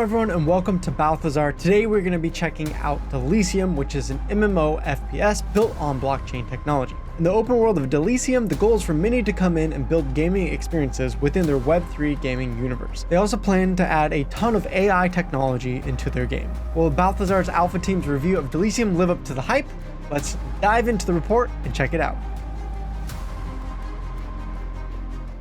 everyone and welcome to Balthazar. Today we're going to be checking out Delysium, which is an MMOFPS built on blockchain technology. In the open world of Delysium, the goal is for many to come in and build gaming experiences within their Web3 gaming universe. They also plan to add a ton of AI technology into their game. Will Balthazar's alpha team's review of Delysium live up to the hype? Let's dive into the report and check it out.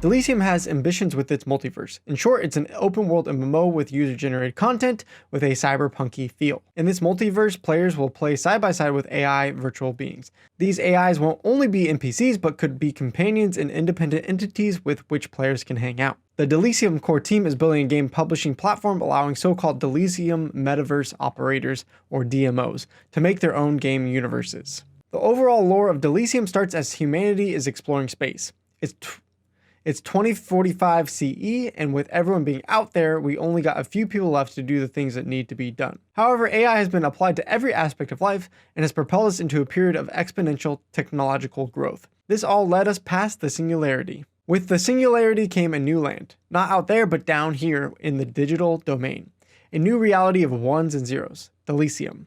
Delysium has ambitions with its multiverse. In short, it's an open world MMO with user-generated content with a cyberpunky feel. In this multiverse, players will play side by side with AI virtual beings. These AIs won't only be NPCs, but could be companions and independent entities with which players can hang out. The Delysium core team is building a game publishing platform allowing so-called Delysium metaverse operators, or DMOs, to make their own game universes. The overall lore of Delysium starts as humanity is exploring space. It's 2045 CE, and with everyone being out there, we only got a few people left to do the things that need to be done. However, AI has been applied to every aspect of life and has propelled us into a period of exponential technological growth. This all led us past the singularity. With the singularity came a new land, not out there but down here in the digital domain. A new reality of ones and zeros, Delysium.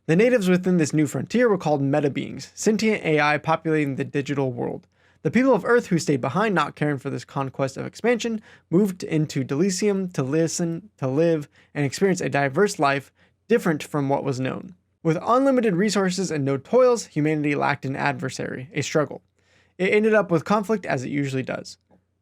The natives within this new frontier were called meta-beings, sentient AI populating the digital world. The people of Earth who stayed behind, not caring for this conquest of expansion, moved into Delysium to listen, to live, and experience a diverse life different from what was known. With unlimited resources and no toils, humanity lacked an adversary, a struggle. It ended up with conflict as it usually does.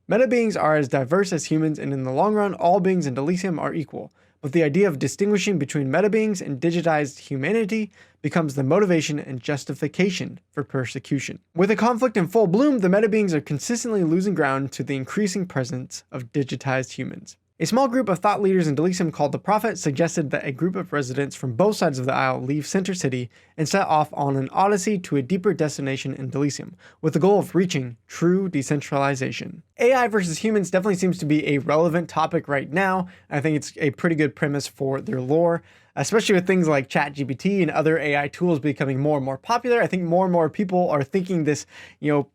Meta-beings are as diverse as humans, and in the long run, all beings in Delysium are equal. But the idea of distinguishing between meta-beings and digitized humanity becomes the motivation and justification for persecution. With a conflict in full bloom, the meta-beings are consistently losing ground to the increasing presence of digitized humans. A small group of thought leaders in Delysium called the Prophet suggested that a group of residents from both sides of the Isle leave Center City and set off on an odyssey to a deeper destination in Delysium, with the goal of reaching true decentralization. AI versus humans definitely seems to be a relevant topic right now. I think it's a pretty good premise for their lore, especially with things like ChatGPT and other AI tools becoming more and more popular. I think more and more people are thinking this,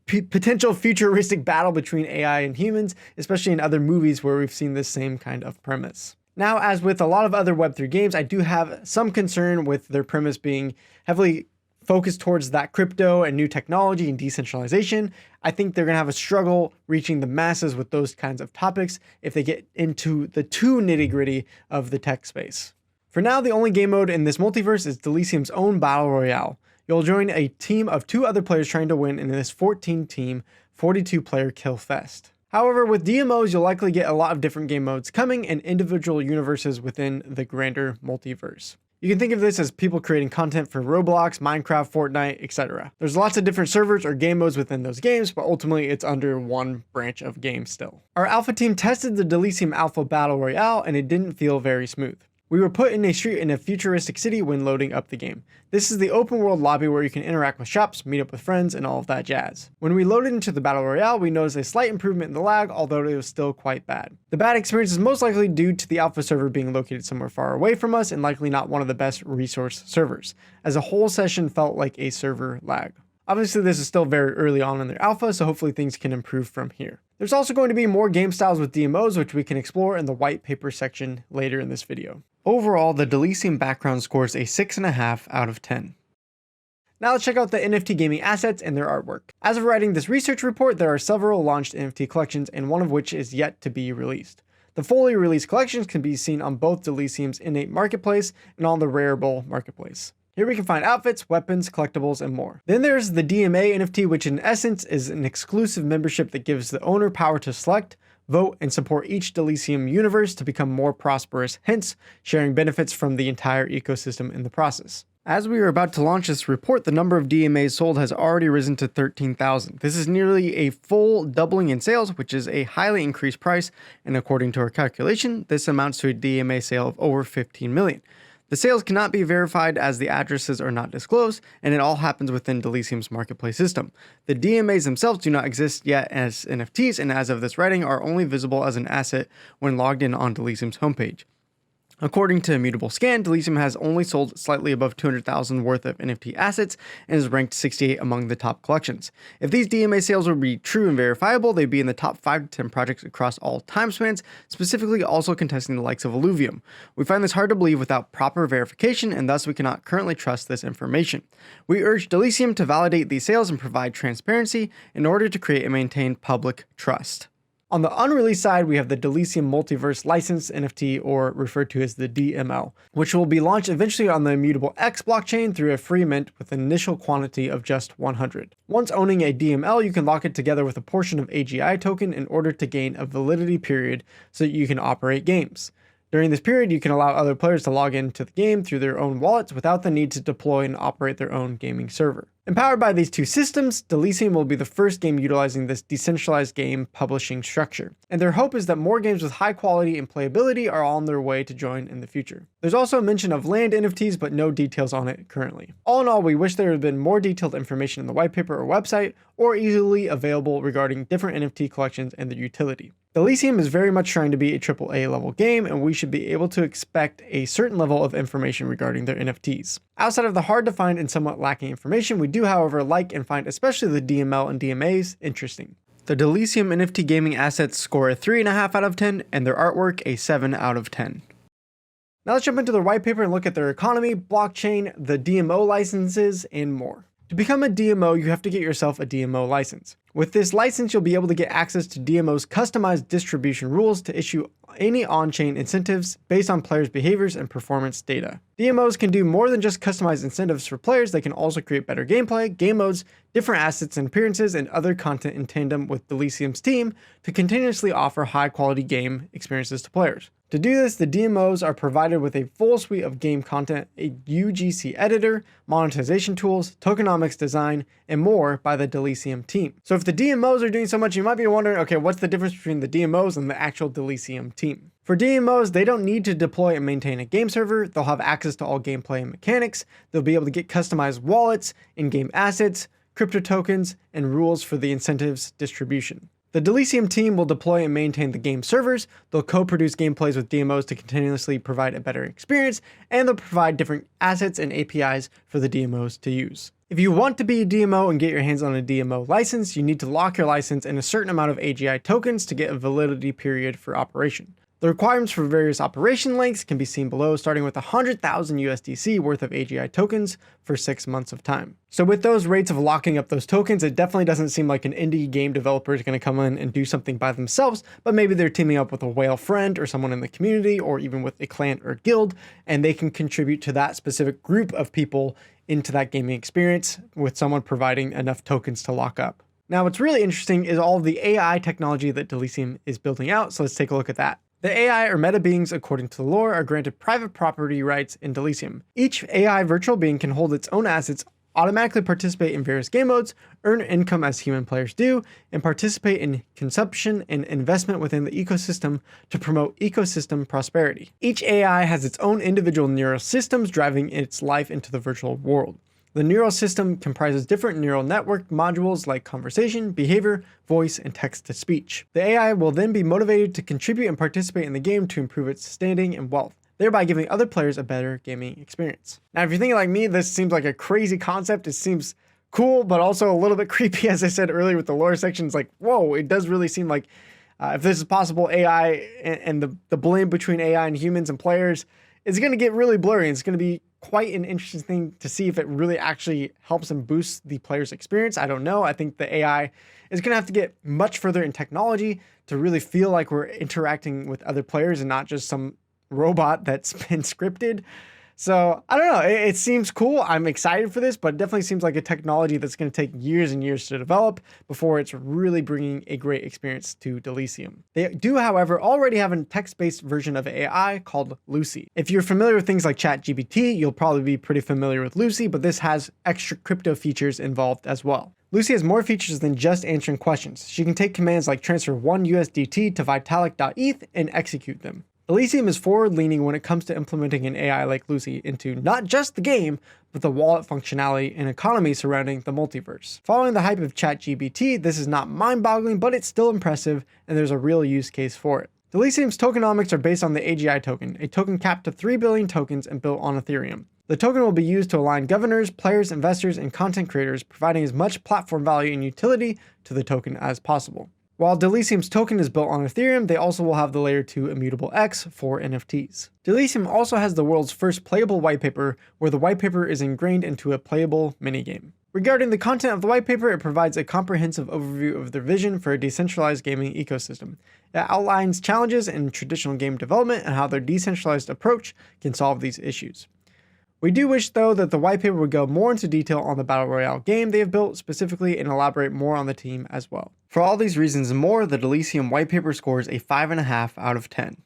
potential futuristic battle between AI and humans, especially in other movies where we've seen this same kind of premise. Now, as with a lot of other Web3 games, I do have some concern with their premise being heavily focused towards that crypto and new technology and decentralization. I think they're going to have a struggle reaching the masses with those kinds of topics if they get into the too nitty-gritty of the tech space. For now, the only game mode in this multiverse is Delysium's own Battle Royale. You'll join a team of 2 other players trying to win in this 14-team, 42-player kill fest. However, with DMOs, you'll likely get a lot of different game modes coming and individual universes within the grander multiverse. You can think of this as people creating content for Roblox, Minecraft, Fortnite, etc. There's lots of different servers or game modes within those games, but ultimately it's under one branch of game still. Our alpha team tested the Delysium Alpha Battle Royale and it didn't feel very smooth. We were put in a street in a futuristic city when loading up the game. This is the open world lobby where you can interact with shops, meet up with friends, and all of that jazz. When we loaded into the Battle Royale, we noticed a slight improvement in the lag, although it was still quite bad. The bad experience is most likely due to the alpha server being located somewhere far away from us and likely not one of the best resource servers, as a whole session felt like a server lag. Obviously, this is still very early on in their alpha, so hopefully things can improve from here. There's also going to be more game styles with DMOs, which we can explore in the white paper section later in this video. Overall, the Delysium background scores a 6.5 out of 10. Now let's check out the NFT Gaming Assets and their artwork. As of writing this research report, there are several launched NFT collections, and one of which is yet to be released. The fully released collections can be seen on both Delysium's innate marketplace and on the Rareable marketplace. Here we can find outfits, weapons, collectibles, and more. Then there's the DMA NFT, which in essence is an exclusive membership that gives the owner power to select, vote, and support each Delysium universe to become more prosperous, hence sharing benefits from the entire ecosystem in the process. As we are about to launch this report, the number of DMAs sold has already risen to 13,000. This is nearly a full doubling in sales, which is a highly increased price, and according to our calculation, this amounts to a DMA sale of over 15 million. The sales cannot be verified as the addresses are not disclosed, and it all happens within Delysium's marketplace system. The DMAs themselves do not exist yet as NFTs, and as of this writing are only visible as an asset when logged in on Delysium's homepage. According to Immutable Scan, Delysium has only sold slightly above 200,000 worth of NFT assets and is ranked 68 among the top collections. If these DMA sales would be true and verifiable, they'd be in the top 5 to 10 projects across all time spans, specifically also contesting the likes of Illuvium. We find this hard to believe without proper verification, and thus we cannot currently trust this information. We urge Delysium to validate these sales and provide transparency in order to create and maintain public trust. On the unreleased side, we have the Delysium Multiverse License NFT, or referred to as the DML, which will be launched eventually on the Immutable X blockchain through a free mint with an initial quantity of just 100. Once owning a DML, you can lock it together with a portion of AGI token in order to gain a validity period so that you can operate games. During this period, you can allow other players to log into the game through their own wallets without the need to deploy and operate their own gaming server. Empowered by these two systems, Delysium will be the first game utilizing this decentralized game publishing structure, and their hope is that more games with high quality and playability are on their way to join in the future. There's also a mention of land NFTs, but no details on it currently. All in all, we wish there had been more detailed information in the white paper or website, or easily available regarding different NFT collections and their utility. Delysium is very much trying to be a AAA level game, and we should be able to expect a certain level of information regarding their NFTs. Outside of the hard to find and somewhat lacking information, we do however like and find especially the DML and DMAs interesting. The Delysium NFT Gaming Assets score a 3.5 out of 10 and their artwork a 7 out of 10. Now let's jump into their white paper and look at their economy, blockchain, the DMO licenses, and more. To become a DMO, you have to get yourself a DMO license. With this license, you'll be able to get access to DMO's customized distribution rules to issue any on-chain incentives based on players' behaviors and performance data. DMOs can do more than just customize incentives for players. They can also create better gameplay, game modes, different assets and appearances, and other content in tandem with Delysium's team to continuously offer high-quality game experiences to players. To do this, the DMOs are provided with a full suite of game content, a UGC editor, monetization tools, tokenomics design, and more by the Delysium team. So if the DMOs are doing so much, you might be wondering, okay, what's the difference between the DMOs and the actual Delysium team? For DMOs, they don't need to deploy and maintain a game server. They'll have access to all gameplay and mechanics. They'll be able to get customized wallets, in-game assets, crypto tokens, and rules for the incentives distribution. The Delysium team will deploy and maintain the game servers, they'll co-produce gameplays with DMOs to continuously provide a better experience, and they'll provide different assets and APIs for the DMOs to use. If you want to be a DMO and get your hands on a DMO license, you need to lock your license and a certain amount of AGI tokens to get a validity period for operation. The requirements for various operation lengths can be seen below, starting with 100,000 USDC worth of AGI tokens for 6 months of time. So with those rates of locking up those tokens, it definitely doesn't seem like an indie game developer is going to come in and do something by themselves, but maybe they're teaming up with a whale friend or someone in the community, or even with a clan or guild, and they can contribute to that specific group of people into that gaming experience with someone providing enough tokens to lock up. Now, what's really interesting is all of the AI technology that Delysium is building out, so let's take a look at that. The AI or meta beings, according to the lore, are granted private property rights in Delysium. Each AI virtual being can hold its own assets, automatically participate in various game modes, earn income as human players do, and participate in consumption and investment within the ecosystem to promote ecosystem prosperity. Each AI has its own individual neural systems driving its life into the virtual world. The neural system comprises different neural network modules like conversation, behavior, voice, and text-to-speech. The AI will then be motivated to contribute and participate in the game to improve its standing and wealth, thereby giving other players a better gaming experience. Now, if you're thinking like me, this seems like a crazy concept. It seems cool, but also a little bit creepy, as I said earlier with the lore section. It's like, whoa, it does really seem like if this is possible, AI and the blend between AI and humans and players is going to get really blurry. It's going to be quite an interesting thing to see if it really actually helps and boosts the player's experience. I don't know. I think the AI is going to have to get much further in technology to really feel like we're interacting with other players and not just some robot that's been scripted. So I don't know. It seems cool. I'm excited for this, but it definitely seems like a technology that's going to take years and years to develop before it's really bringing a great experience to Delysium. They do, however, already have a text-based version of AI called Lucy. If you're familiar with things like ChatGPT, you'll probably be pretty familiar with Lucy, but this has extra crypto features involved as well. Lucy has more features than just answering questions. She can take commands like transfer 1 USDT to Vitalik.eth and execute them. Delysium is forward-leaning when it comes to implementing an AI like Lucy into not just the game, but the wallet functionality and economy surrounding the multiverse. Following the hype of ChatGPT, this is not mind-boggling, but it's still impressive, and there's a real use case for it. Delysium's tokenomics are based on the AGI token, a token capped to 3 billion tokens and built on Ethereum. The token will be used to align governors, players, investors, and content creators, providing as much platform value and utility to the token as possible. While Delysium's token is built on Ethereum, they also will have the layer 2 immutable X for NFTs. Delysium also has the world's first playable whitepaper, where the whitepaper is ingrained into a playable minigame. Regarding the content of the whitepaper, it provides a comprehensive overview of their vision for a decentralized gaming ecosystem. It outlines challenges in traditional game development and how their decentralized approach can solve these issues. We do wish, though, that the whitepaper would go more into detail on the Battle Royale game they have built specifically and elaborate more on the team as well. For all these reasons and more, the Delysium whitepaper scores a 5.5 out of 10.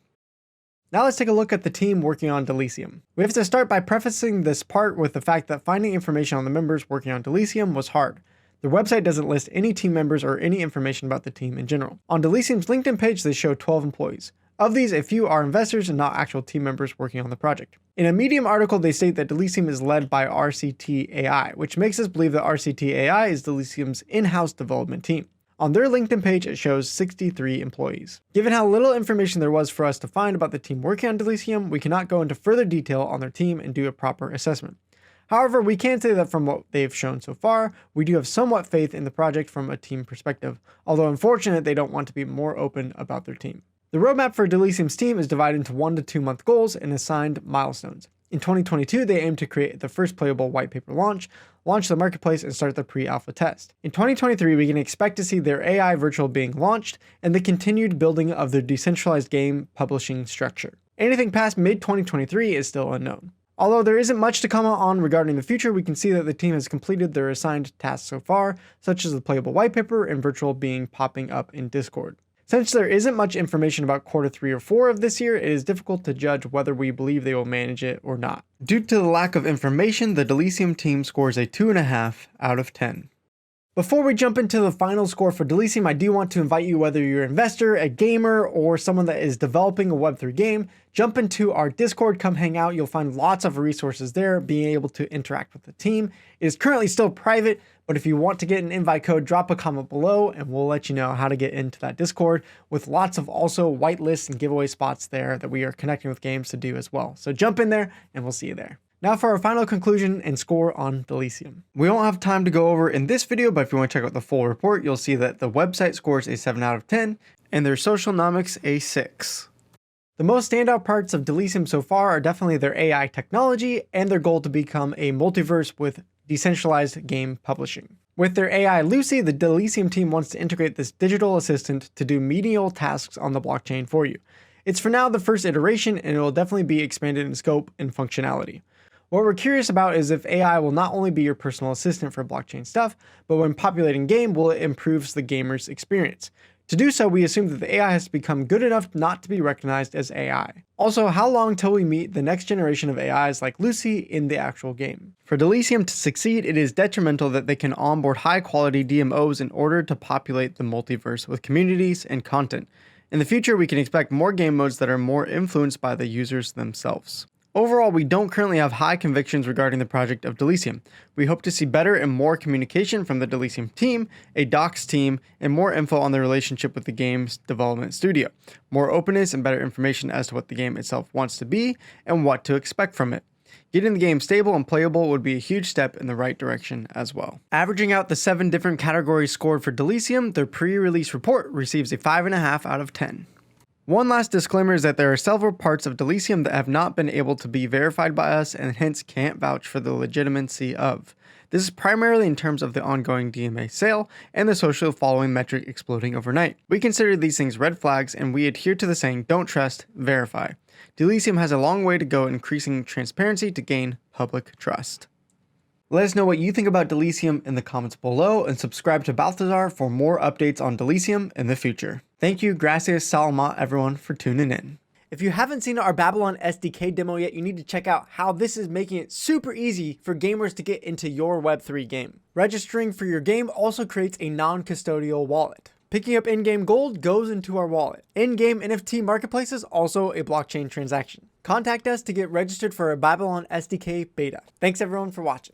Now let's take a look at the team working on Delysium. We have to start by prefacing this part with the fact that finding information on the members working on Delysium was hard. Their website doesn't list any team members or any information about the team in general. On Delysium's LinkedIn page, they show 12 employees. Of these, a few are investors and not actual team members working on the project. In a Medium article, they state that Delysium is led by RCT AI, which makes us believe that RCT AI is Delysium's in-house development team. On their LinkedIn page, it shows 63 employees. Given how little information there was for us to find about the team working on Delysium, we cannot go into further detail on their team and do a proper assessment. However, we can say that from what they've shown so far, we do have somewhat faith in the project from a team perspective, although unfortunate they don't want to be more open about their team. The roadmap for Delysium's team is divided into 1 to 2 month goals and assigned milestones. In 2022, they aim to create the first playable whitepaper launch the marketplace, and start the pre-alpha test. In 2023, we can expect to see their AI virtual being launched and the continued building of their decentralized game publishing structure. Anything past mid-2023 is still unknown. Although there isn't much to comment on regarding the future, we can see that the team has completed their assigned tasks so far, such as the playable whitepaper and virtual being popping up in Discord. Since there isn't much information about quarter 3 or 4 of this year, it is difficult to judge whether we believe they will manage it or not. Due to the lack of information, the Delysium team scores a 2.5 out of 10. Before we jump into the final score for Delysium, I do want to invite you, whether you're an investor, a gamer, or someone that is developing a Web3 game, jump into our Discord, come hang out. You'll find lots of resources there, being able to interact with the team. It is currently still private, but if you want to get an invite code, drop a comment below and we'll let you know how to get into that Discord, with lots of also whitelists and giveaway spots there that we are connecting with games to do as well. So jump in there and we'll see you there. Now for our final conclusion and score on Delysium. We don't have time to go over in this video, but if you want to check out the full report, you'll see that the website scores a 7 out of 10 and their socialnomics a 6. The most standout parts of Delysium so far are definitely their AI technology and their goal to become a multiverse with decentralized game publishing. With their AI Lucy, the Delysium team wants to integrate this digital assistant to do menial tasks on the blockchain for you. It's for now the first iteration, and it will definitely be expanded in scope and functionality. What we're curious about is if AI will not only be your personal assistant for blockchain stuff, but when populating game, will it improve the gamer's experience? To do so, we assume that the AI has to become good enough not to be recognized as AI. Also, how long till we meet the next generation of AIs like Lucy in the actual game? For Delysium to succeed, it is detrimental that they can onboard high-quality DMOs in order to populate the multiverse with communities and content. In the future, we can expect more game modes that are more influenced by the users themselves. Overall, we don't currently have high convictions regarding the project of Delysium. We hope to see better and more communication from the Delysium team, a docs team, and more info on the relationship with the game's development studio. More openness and better information as to what the game itself wants to be and what to expect from it. Getting the game stable and playable would be a huge step in the right direction as well. Averaging out the 7 different categories scored for Delysium, their pre-release report receives a 5.5 out of 10. One last disclaimer is that there are several parts of Delysium that have not been able to be verified by us and hence can't vouch for the legitimacy of. This is primarily in terms of the ongoing DMA sale and the social following metric exploding overnight. We consider these things red flags and we adhere to the saying, don't trust, verify. Delysium has a long way to go increasing transparency to gain public trust. Let us know what you think about Delysium in the comments below and subscribe to Balthazar for more updates on Delysium in the future. Thank you, gracias, salamat, everyone, for tuning in. If you haven't seen our Babylon SDK demo yet, you need to check out how this is making it super easy for gamers to get into your Web3 game. Registering for your game also creates a non-custodial wallet. Picking up in-game gold goes into our wallet. In-game NFT marketplace is also a blockchain transaction. Contact us to get registered for a Babylon SDK beta. Thanks everyone for watching.